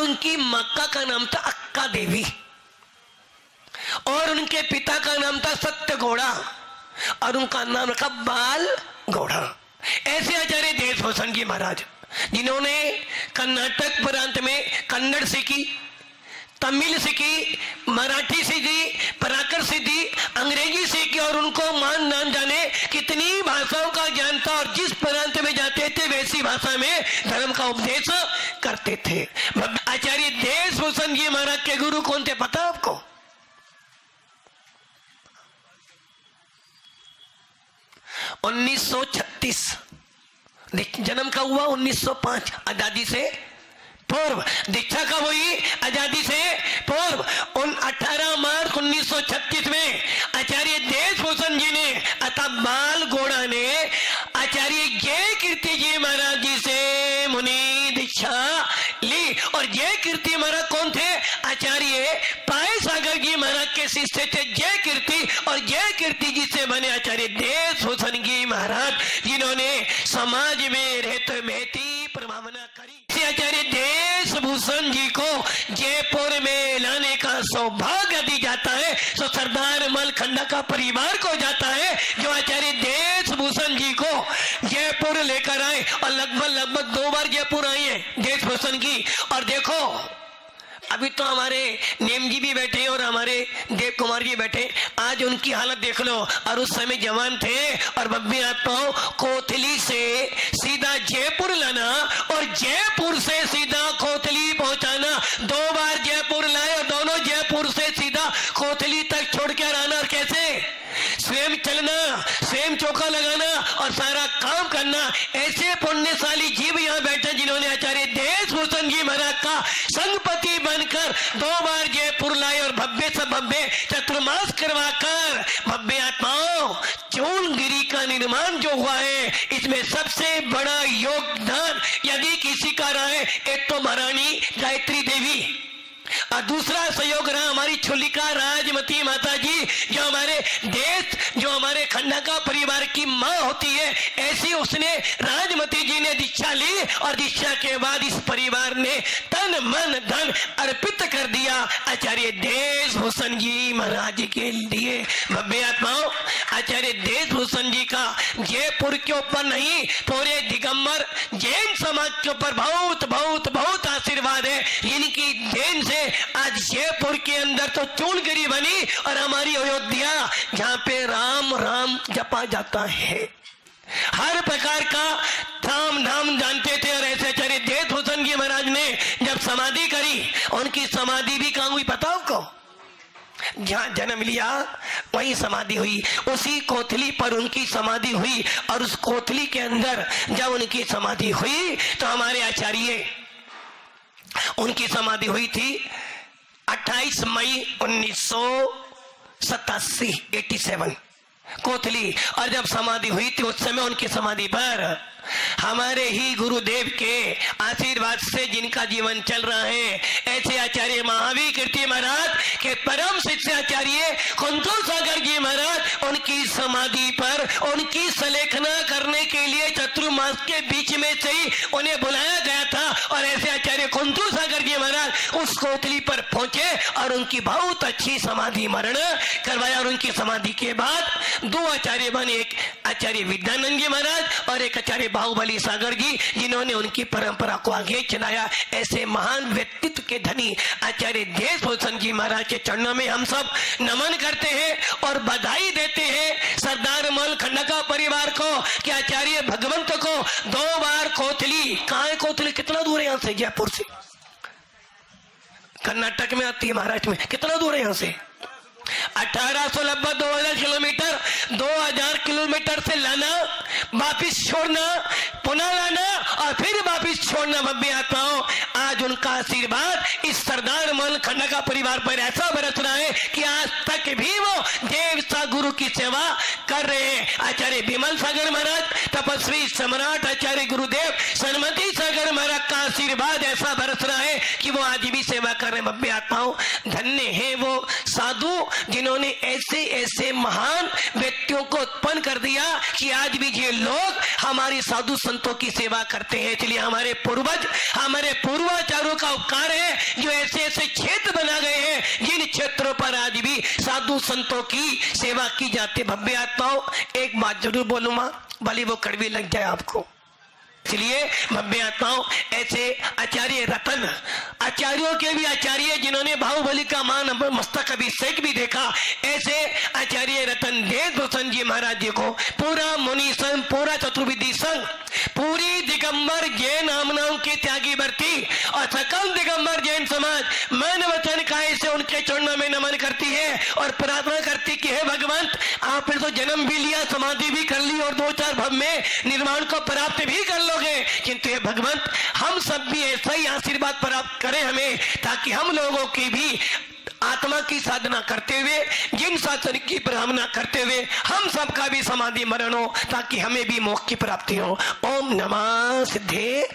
उनकी मक्का का नाम था अक्का देवी और उनके पिता का नाम था सत्य घोड़ा और उनका नाम रखा बाल घोड़ा। ऐसे आचार्य देशभूषण जी महाराज जिन्होंने कर्नाटक प्रांत में कन्नड़ सीखी, तमिल सीखी, मराठी सीखी, प्राकृत सीखी, अंग्रेजी सीखी और उनको मान नाम जाने कितनी भाषाओं का ज्ञान था और जिस प्रांत में जाते थे वैसी भाषा में धर्म का उपदेश करते थे। आचार्य देशभूषण जी महाराज के गुरु कौन थे पता आपको? 1936 जन्म का हुआ, 1905 आजादी से पूर्व, दीक्षा कब हुई? आजादी से पूर्व। 18 मार्च 1936 में आचार्य देशभूषण जी ने अतः बाल घोड़ा ने आचार्य जय कीर्ति जी महाराज जी से मुनि दीक्षा ली। और जय कीर्ति महाराज कौन थे? आचार्य पाय सागर जी महाराज के शिष्य थे जय कीर्ति, और जय कीर्ति जी से बने आचार्य देशभूषण जी महाराज जिन्होंने समाज में रहते महती प्रभावना करी। आचार्य देशभूषण जी को जयपुर में लाने का सौभाग्य दी जाता है तो सरदार मलखंडा का परिवार को जाता है जो आचार्य देशभूषण जी को जयपुर लेकर आए और लगभग 2 बार जयपुर आई है देशभूषण की। और देखो अभी तो हमारे नेम जी भी बैठे और हमारे देव कुमार जी बैठे, आज उनकी हालत देख लो। और उस समय जवान थे और बब्बी आत्माओं कोथली से सीधा जयपुर लाना और जयपुर से सीधा कोथली पहुंचाना, 2 बार जयपुर लाए और दोनों जयपुर से सीधा कोथली तक छोड़ कर आना। और कैसे? स्वयं चलना, स्वयं चौका लगाना और सारा काम करना। ऐसे पुण्यशाली जीव यहाँ बैठे जिन्होंने आचार्य देशभूषण जी महाराज का संगपति बनकर 2 बार जयपुर लाए और भव्य से भव्य चतुर्मास करवाकर भव्य आत्माओं चूर्णगिरी का निर्माण जो हुआ है इसमें सबसे बड़ा योगदान यदि किसी का रहा है एक तो महारानी गायत्री देवी और दूसरा सहयोग रहा हमारी छोलिका राजमती माता जी जो हमारे देश, जो हमारे खंडका परिवार की माँ होती है। ऐसी उसने राजमती जी ने दीक्षा ली और दीक्षा के बाद इस परिवार ने तन मन धन अर्पित कर दिया आचार्य देशभूषण जी महाराज के लिए। भव्य आत्माओं आचार्य देशभूषण जी का जयपुर के ऊपर नहीं पूरे दिगंबर जैन समाज के ऊपर बहुत बहुत बहुत आशीर्वाद है। इनकी देन से आज जयपुर के अंदर तो चूर्णगिरी बनी और हमारी अयोध्या जहाँ पे राम राम जपा जाता है, हर प्रकार का धाम धाम जानते थे। और ऐसे आचार्य देशभूषण जी महाराज ने जब समाधि करी, उनकी समाधि भी कहाँ हुई पता आपको? जहाँ जन्म लिया वही समाधि हुई, उसी कोथली पर उनकी समाधि हुई। और उस कोथली के अंदर जब उनकी समाधि हुई तो हमारे आचार्य उनकी समाधि हुई थी 28 मई 1987 कोथली। और जब समाधि हुई थी उस समय उनकी समाधि पर हमारे ही गुरुदेव के आशीर्वाद से जिनका जीवन चल रहा है ऐसे आचार्य महावीर कीर्ति महाराज के परम शिष्य आचार्य कुंतल सागर जी महाराज उनकी समाधि पर उनकी सलेखना करने के लिए चतुर्मास के बीच में से ही उन्हें बुलाया गया था। और ऐसे आचार्य कुंतल सागर जी महाराज उस कोथली पर पहुंचे और उनकी बहुत अच्छी समाधि मरण करवाया। और उनकी समाधि के बाद 2 आचार्य बने, एक आचार्य विद्यानंद जी महाराज और एक आचार्य बाहुबली सागर जी जिन्होंने उनकी परंपरा को आगे चलाया। ऐसे महान व्यक्तित्व के धनी आचार्य देशभूषण जी महाराज के चरणों में हम सब नमन करते हैं और बधाई देते हैं सरदार मलखंडका परिवार को कि आचार्य भगवंत को 2 बार कोथली, कहाँ है कोथली? कितना दूर है यहाँ से? जयपुर से कर्नाटक में आती है, महाराष्ट्र में। कितना दूर है यहाँ से? 1800 लगभग 2000 किलोमीटर, 2000 किलोमीटर से लाना, वापिस छोड़ना, पुनः लाना और फिर वापिस छोड़ना। भव्य आत्माओं आज उनका आशीर्वाद इस सरदार मलखंडका परिवार पर ऐसा बरस रहा है कि आज तक भी वो देवता गुरु की सेवा कर रहे हैं। आचार्य विमल सागर महाराज, तपस्वी सम्राट आचार्य गुरुदेव सन्मति सागर महाराज का आशीर्वाद ऐसा बरस रहा है कि वो आज भी सेवा कर रहे हैं। भव्य आत्माओं धन्य है वो साधु जिन्होंने ऐसे ऐसे महान व्यक्तियों को उत्पन्न कर दिया कि आज भी ये लोग हमारी साधु संतों की सेवा करते हैं। इसलिए हमारे पूर्वज, हमारे पूर्वाचार्यों का उपकार है जो ऐसे ऐसे क्षेत्र बना गए हैं जिन क्षेत्रों पर आज भी साधु संतों की सेवा की जाती है। भव्य आत्माओं, एक बात जरूर बोलूंगा, भले वो कड़वी लग जाए आपको। इसलिए भव्य आत्माओं, ऐसे आचार्य रतन, आचार्यों के भी आचार्य जिन्होंने बाहुबली का मान मस्तक अभिषेक भी देखा, ऐसे आचार्य रतन देव प्रसन्न जी महाराज जी को पूरा मुनि संघ, पूरा चतुर्विधि संघ, पूरी दिगंबर जैन नामनाओं की त्यागी बरती और सकल दिगंबर जैन समाज मन वचन काय से उनके चरणों में नमन करती है और प्रार्थना करती कि हे भगवंत, आपने तो जन्म भी लिया, समाधि भी कर ली और 2-4 भव में निर्वाण को प्राप्त भी कर लोगे, किंतु हे भगवंत, हम सब भी ऐसा ही आशीर्वाद प्राप्त करें हमें, ताकि हम लोगों की भी आत्मा की साधना करते हुए, जिन शासन की प्रार्थना करते हुए हम सबका भी समाधि मरण हो, ताकि हमें भी मोक्ष की प्राप्ति हो। ओम नमः सिद्धे।